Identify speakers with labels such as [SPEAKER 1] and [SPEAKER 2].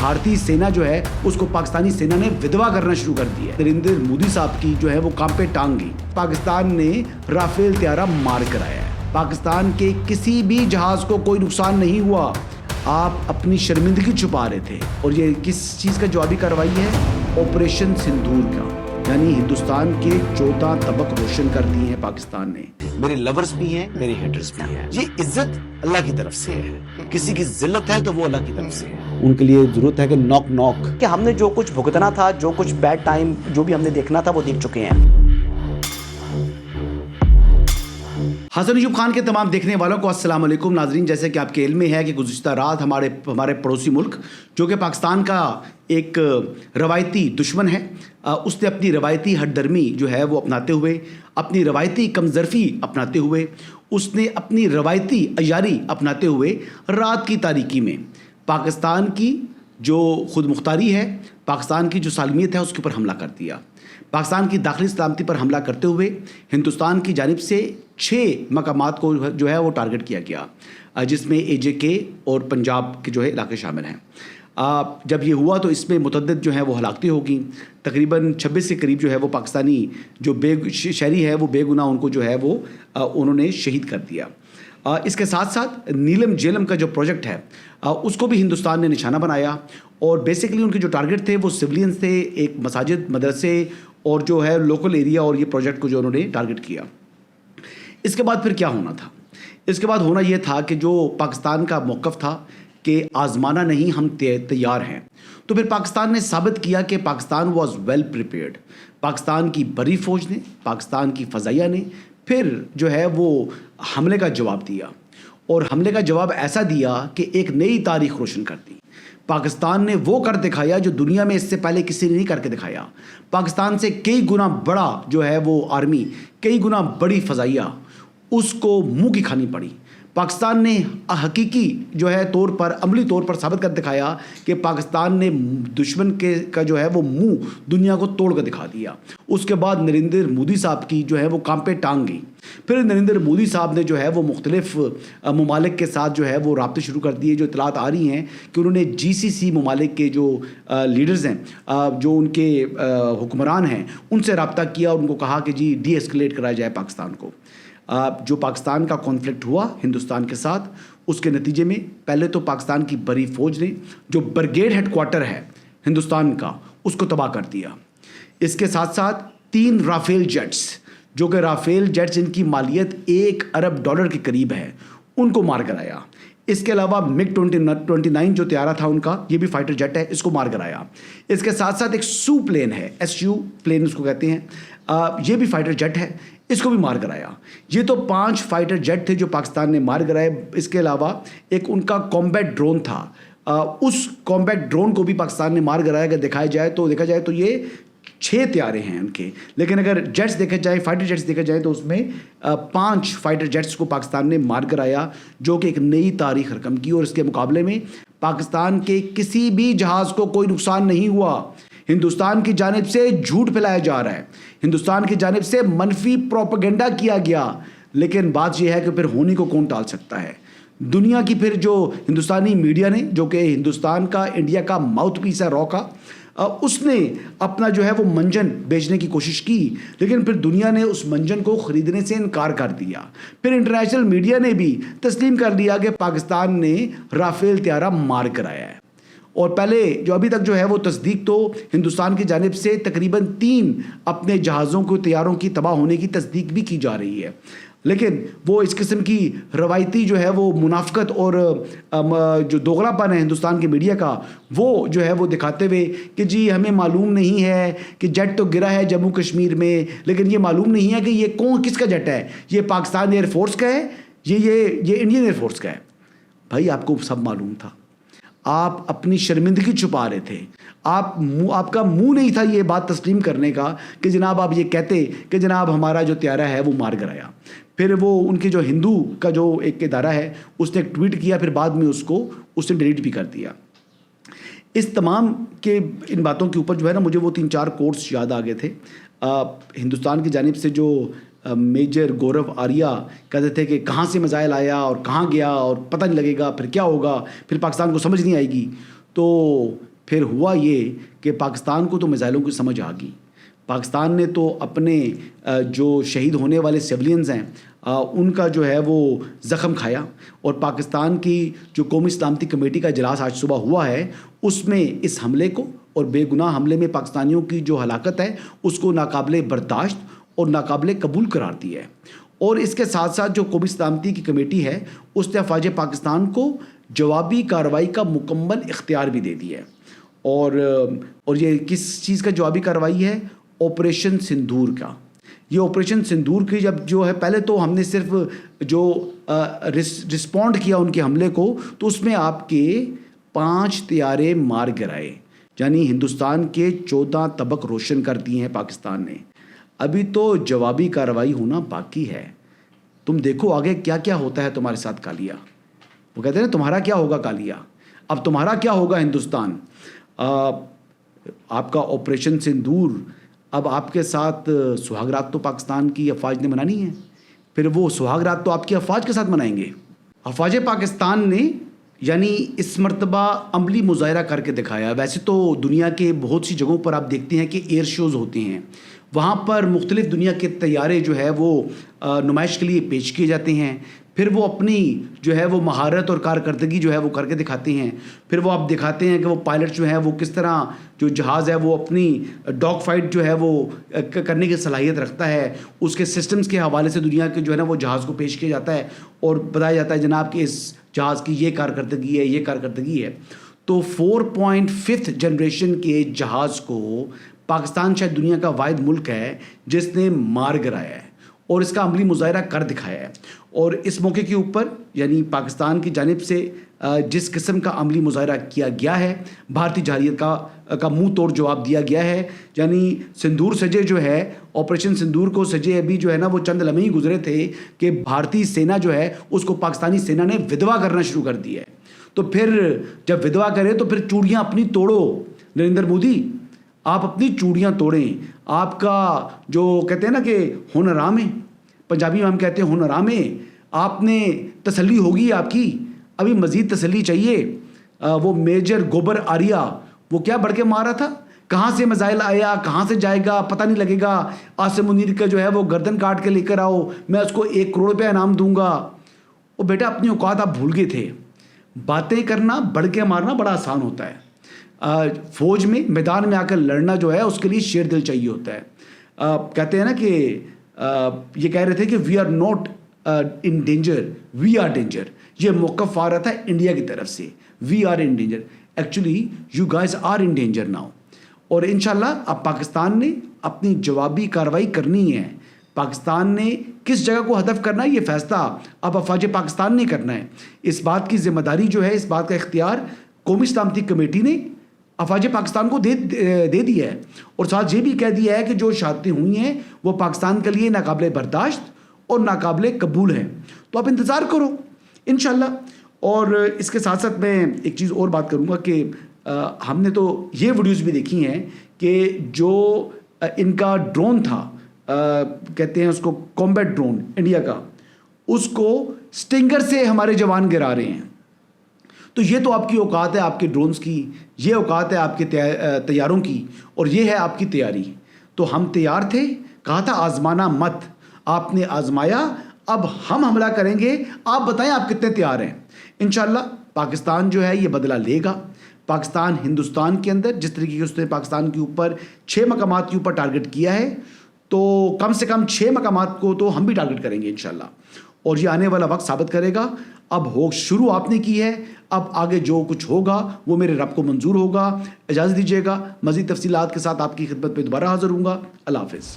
[SPEAKER 1] بھارتی سینا جو ہے اس کو پاکستانی سینا نے ودوا کرنا شروع کر دیا. نریندر مودی صاحب کی جو ہے وہ کام پہ ٹانگ گئی. پاکستان نے رافیل طیارہ مار کرایا ہے. پاکستان کے کسی بھی جہاز کو کوئی نقصان نہیں ہوا. آپ اپنی شرمندگی چھپا رہے تھے. اور یہ کس چیز کا جوابی کارروائی ہے؟ آپریشن سندور کا. یعنی ہندوستان کے 14 طبق روشن کر دیے ہیں پاکستان نے.
[SPEAKER 2] میرے لورز بھی ہیں, میرے ہیٹرز بھی ہیں. یہ عزت اللہ کی طرف سے ہے. کسی کی ذلت ہے تو وہ اللہ کی طرف سے ہے.
[SPEAKER 1] ان کے لیے ضرورت ہے کہ نوک نوک
[SPEAKER 3] کہ ہم نے جو کچھ بھگتنا تھا, جو کچھ بیڈ ٹائم جو بھی ہم نے دیکھنا تھا وہ دیکھ چکے ہیں.
[SPEAKER 1] حسن ایوب خان کے تمام دیکھنے والوں کو السلام علیکم. ناظرین, جیسے کہ آپ کے علم میں ہے کہ گزشتہ رات ہمارے پڑوسی ملک جو کہ پاکستان کا ایک روایتی دشمن ہے, اس نے اپنی روایتی ہٹ درمی جو ہے وہ اپناتے ہوئے, اپنی روایتی کمظرفی اپناتے ہوئے, اس نے اپنی روایتی عیاری اپناتے ہوئے رات کی تاریکی میں پاکستان کی جو خود مختاری ہے, پاکستان کی جو سالمیت ہے, اس کے اوپر حملہ کر دیا. پاکستان کی داخلی سلامتی پر حملہ کرتے ہوئے ہندوستان کی جانب سے 6 مقامات کو جو ہے وہ ٹارگٹ کیا گیا, جس میں AJK اور پنجاب کے جو ہے علاقے شامل ہیں. جب یہ ہوا تو اس میں متعدد جو ہیں وہ ہلاکتیں ہوگی. تقریباً 26 کے قریب جو ہے وہ پاکستانی جو شہری ہے وہ بے گناہ ان کو جو ہے وہ انہوں نے شہید کر دیا. اس کے ساتھ ساتھ نیلم جیلم کا جو پروجیکٹ ہے اس کو بھی ہندوستان نے نشانہ بنایا. اور بیسیکلی ان کے جو ٹارگٹ تھے وہ سویلینز تھے, ایک مساجد, مدرسے اور جو ہے لوکل ایریا, اور یہ پروجیکٹ کو جو انہوں نے ٹارگٹ کیا. اس کے بعد پھر کیا ہونا تھا؟ اس کے بعد ہونا یہ تھا کہ جو پاکستان کا موقف تھا کہ آزمانا نہیں, ہم تیار ہیں. تو پھر پاکستان نے ثابت کیا کہ Pakistan was well prepared. Pakistan کی بری فوج نے, پاکستان کی فضائیہ نے پھر جو ہے وہ حملے کا جواب دیا, اور حملے کا جواب ایسا دیا کہ ایک نئی تاریخ روشن کر دی. پاکستان نے وہ کر دکھایا جو دنیا میں اس سے پہلے کسی نے نہیں کر کے دکھایا. پاکستان سے کئی گنا بڑا جو ہے وہ آرمی, کئی گنا بڑی فضائیہ, اس کو منہ کی کھانی پڑی. پاکستان نے حقیقی جو ہے طور پر, عملی طور پر ثابت کر دکھایا کہ پاکستان نے دشمن کا جو ہے وہ منہ دنیا کو توڑ کر دکھا دیا. اس کے بعد نریندر مودی صاحب کی جو ہے وہ کام پہ ٹانگ گئی. پھر نریندر مودی صاحب نے جو ہے وہ مختلف ممالک کے ساتھ جو ہے وہ رابطے شروع کر دیے. جو اطلاعات آ رہی ہیں کہ انہوں نے GCC ممالک کے جو لیڈرز ہیں, جو ان کے حکمران ہیں, ان سے رابطہ کیا اور ان کو کہا کہ جی ڈی ایسکلیٹ کرایا جائے پاکستان کو. جو پاکستان کا کانفلکٹ ہوا ہندوستان کے ساتھ, اس کے نتیجے میں پہلے تو پاکستان کی بری فوج نے جو برگیڈ ہیڈ کوارٹر ہے ہندوستان کا, اس کو تباہ کر دیا. اس کے ساتھ ساتھ 3 رافیل جیٹس, جو کہ رافیل جیٹس ان کی مالیت $1 ارب کے قریب ہے, ان کو مار کرایا. اس کے علاوہ MiG-29 جو طیارہ تھا ان کا, یہ بھی فائٹر جیٹ ہے, اس کو مار کرایا. اس کے ساتھ ساتھ ایک سو پلین ہے, SU پلین اس کو کہتے ہیں, یہ بھی فائٹر جیٹ ہے, اس کو بھی مار کرایا. یہ تو 5 فائٹر جیٹ تھے جو پاکستان نے مار کرائے. اس کے علاوہ ایک ان کا کامبیٹ ڈرون تھا, اس کامبیٹ ڈرون کو بھی پاکستان نے مار کرایا. اگر دیکھا جائے تو یہ 6 طیارے ہیں ان کے, لیکن اگر جیٹس دیکھے جائیں, فائٹر جیٹس دیکھے جائیں, تو اس میں 5 فائٹر جیٹس کو پاکستان نے مار کرایا, جو کہ ایک نئی تاریخ رقم کی. اور اس کے مقابلے میں پاکستان کے کسی بھی جہاز کو کوئی نقصان نہیں ہوا. ہندوستان کی جانب سے جھوٹ پھیلایا جا رہا ہے, ہندوستان کی جانب سے منفی پروپیگنڈا کیا گیا, لیکن بات یہ ہے کہ پھر ہونے کو کون ٹال سکتا ہے. دنیا کی پھر جو ہندوستانی میڈیا نے, جو کہ ہندوستان کا, انڈیا کا ماؤتھ پیس ہے رو کا, اس نے اپنا جو ہے وہ منجن بیچنے کی کوشش کی, لیکن پھر دنیا نے اس منجن کو خریدنے سے انکار کر دیا. پھر انٹرنیشنل میڈیا نے بھی تسلیم کر لیا کہ پاکستان نے رافیل طیارہ مار کرایا ہے. اور پہلے جو ابھی تک جو ہے وہ تصدیق تو ہندوستان کی جانب سے تقریباً 3 اپنے جہازوں کو, طیاروں کی تباہ ہونے کی تصدیق بھی کی جا رہی ہے, لیکن وہ اس قسم کی روایتی جو ہے وہ منافقت اور جو دوغلا پن ہے ہندوستان کے میڈیا کا, وہ جو ہے وہ دکھاتے ہوئے کہ جی ہمیں معلوم نہیں ہے کہ جیٹ تو گرا ہے جموں کشمیر میں, لیکن یہ معلوم نہیں ہے کہ یہ کس کا جیٹ ہے, یہ پاکستان ایئر فورس کا ہے, یہ انڈین ایئر فورس کا ہے. بھائی آپ کو سب معلوم تھا, آپ اپنی شرمندگی چھپا رہے تھے. آپ کا منہ نہیں تھا یہ بات تسلیم کرنے کا کہ جناب آپ یہ کہتے کہ جناب ہمارا جو طیارہ ہے وہ مار کرایا. پھر وہ ان کے جو ہندو کا جو ایک ادارہ ہے, اس نے ایک ٹویٹ کیا, پھر بعد میں اس نے ڈیلیٹ بھی کر دیا. اس تمام کے ان باتوں کے اوپر جو ہے نا, مجھے وہ 3-4 کوٹس یاد آ گئے تھے. ہندوستان کی جانب سے جو میجر گورو آریہ کہتے تھے کہ کہاں سے میزائل آیا اور کہاں گیا اور پتہ نہیں لگے گا, پھر کیا ہوگا, پھر پاکستان کو سمجھ نہیں آئے گی. تو پھر ہوا یہ کہ پاکستان کو تو میزائلوں کی سمجھ آ گئی. پاکستان نے تو اپنے جو شہید ہونے والے سیولینز ہیں ان کا جو ہے وہ زخم کھایا, اور پاکستان کی جو قومی سلامتی کمیٹی کا اجلاس آج صبح ہوا ہے اس میں اس حملے کو اور بے گناہ حملے میں پاکستانیوں کی جو ہلاکت ہے اس کو ناقابل برداشت اور ناقابل قبول قرار دیا ہے. اور اس کے ساتھ ساتھ جو قومی سلامتی کی کمیٹی ہے اس نے افواج پاکستان کو جوابی کارروائی کا مکمل اختیار بھی دے دیا ہے. اور یہ کس چیز کا جوابی کارروائی ہے؟ آپریشن سندور کا. یہ آپریشن سندور کی جب جو ہے پہلے تو ہم نے صرف جو رسپونڈ کیا ان کے حملے کو, تو اس میں آپ کے 5 طیارے مار گرائے, یعنی ہندوستان کے 14 طبق روشن کر دیے ہیں پاکستان نے. ابھی تو جوابی کارروائی ہونا باقی ہے. تم دیکھو آگے کیا کیا ہوتا ہے تمہارے ساتھ کالیا. وہ کہتے ہیں تمہارا کیا ہوگا کالیا, اب تمہارا کیا ہوگا ہندوستان. آپ کا آپریشن سندور, اب آپ کے ساتھ سہاگ رات تو پاکستان کی افواج نے منانی ہے, پھر وہ سہاگ رات تو آپ کی افواج کے ساتھ منائیں گے. افواج پاکستان نے یعنی اس مرتبہ عملی مظاہرہ کر کے دکھایا. ویسے تو دنیا کے بہت سی جگہوں پر آپ دیکھتے ہیں کہ ایئر شوز ہوتے ہیں, وہاں پر مختلف دنیا کے طیارے جو ہے وہ نمائش کے لیے پیش کیے جاتے ہیں, پھر وہ اپنی جو ہے وہ مہارت اور کارکردگی جو ہے وہ کر کے دکھاتے ہیں. پھر وہ آپ دکھاتے ہیں کہ وہ پائلٹ جو ہے وہ کس طرح جو جہاز ہے وہ اپنی ڈاگ فائٹ جو ہے وہ کرنے کی صلاحیت رکھتا ہے. اس کے سسٹمز کے حوالے سے دنیا کے جو ہے نا وہ جہاز کو پیش کیا جاتا ہے اور بتایا جاتا ہے جناب کہ اس جہاز کی یہ کارکردگی ہے, یہ کارکردگی ہے. تو 4.5 جنریشن کے جہاز کو پاکستان شاید دنیا کا واحد ملک ہے جس نے مار گرایا ہے اور اس کا عملی مظاہرہ کر دکھایا ہے. اور اس موقع کے اوپر یعنی پاکستان کی جانب سے جس قسم کا عملی مظاہرہ کیا گیا ہے, بھارتی جارحیت کا منہ توڑ جواب دیا گیا ہے. یعنی سندور سجے جو ہے, آپریشن سندور کو سجے ابھی جو ہے نا وہ چند لمحے ہی گزرے تھے کہ بھارتی سینا جو ہے اس کو پاکستانی سینا نے ودوا کرنا شروع کر دیا ہے. تو پھر جب ودوا کرے تو پھر چوڑیاں اپنی توڑو. نریندر مودی آپ اپنی چوڑیاں توڑیں. آپ کا جو کہتے ہیں نا کہ ہن آرام ہے, پنجابی میں ہم کہتے ہیں ہن آرام ہے, آپ نے تسلی ہوگی آپ کی, ابھی مزید تسلی چاہیے. وہ میجر گوبر آریا وہ کیا بڑھ کے مارا تھا, کہاں سے میزائل آیا, کہاں سے جائے گا پتہ نہیں لگے گا. عاصم منیر کا جو ہے وہ گردن کاٹ کے لے کر آؤ, میں اس کو 1 کروڑ روپے انعام دوں گا. وہ بیٹا اپنی اوقات آپ بھول گئے تھے. باتیں کرنا بڑھ کے مارنا بڑا آسان ہوتا ہے. فوج میں میدان میں آ کر لڑنا جو ہے اس کے لیے شیر دل چاہیے ہوتا ہے. کہتے ہیں نا کہ یہ کہہ رہے تھے کہ we are not in danger, we are danger. یہ موقف آ رہا تھا انڈیا کی طرف سے, we are in danger. Actually you guys are in danger now. اور انشاءاللہ اب پاکستان نے اپنی جوابی کارروائی کرنی ہے. پاکستان نے کس جگہ کو ہدف کرنا ہے یہ فیصلہ اب افواج پاکستان نے کرنا ہے. اس بات کی ذمہ داری جو ہے, اس بات کا اختیار قومی سلامتی کمیٹی نے افواج پاکستان کو دے دیا ہے. اور ساتھ یہ بھی کہہ دیا ہے کہ جو شہادتیں ہوئی ہیں وہ پاکستان کے لیے ناقابل برداشت اور ناقابل قبول ہیں. تو آپ انتظار کرو انشاءاللہ. اور اس کے ساتھ ساتھ میں ایک چیز اور بات کروں گا کہ ہم نے تو یہ ویڈیوز بھی دیکھی ہیں کہ جو ان کا ڈرون تھا, کہتے ہیں اس کو کمبیٹ ڈرون انڈیا کا, اس کو سٹنگر سے ہمارے جوان گرا رہے ہیں. تو یہ تو آپ کی اوقات ہے آپ کے ڈرونز کی, یہ اوقات ہے آپ کے طیاروں کی, اور یہ ہے آپ کی تیاری. تو ہم تیار تھے, کہا تھا آزمانا مت, آپ نے آزمایا, اب ہم حملہ کریں گے. آپ بتائیں آپ کتنے تیار ہیں. انشاءاللہ پاکستان جو ہے یہ بدلہ لے گا. پاکستان ہندوستان کے اندر جس طریقے سے اس نے پاکستان کے اوپر 6 مقامات کے اوپر ٹارگٹ کیا ہے, تو کم سے کم 6 مقامات کو تو ہم بھی ٹارگٹ کریں گے انشاءاللہ. اور یہ آنے والا وقت ثابت کرے گا. اب شروع آپ نے کی ہے, اب آگے جو کچھ ہوگا وہ میرے رب کو منظور ہوگا. اجازت دیجیے گا, مزید تفصیلات کے ساتھ آپ کی خدمت پہ دوبارہ حاضر ہوں گا. اللہ حافظ.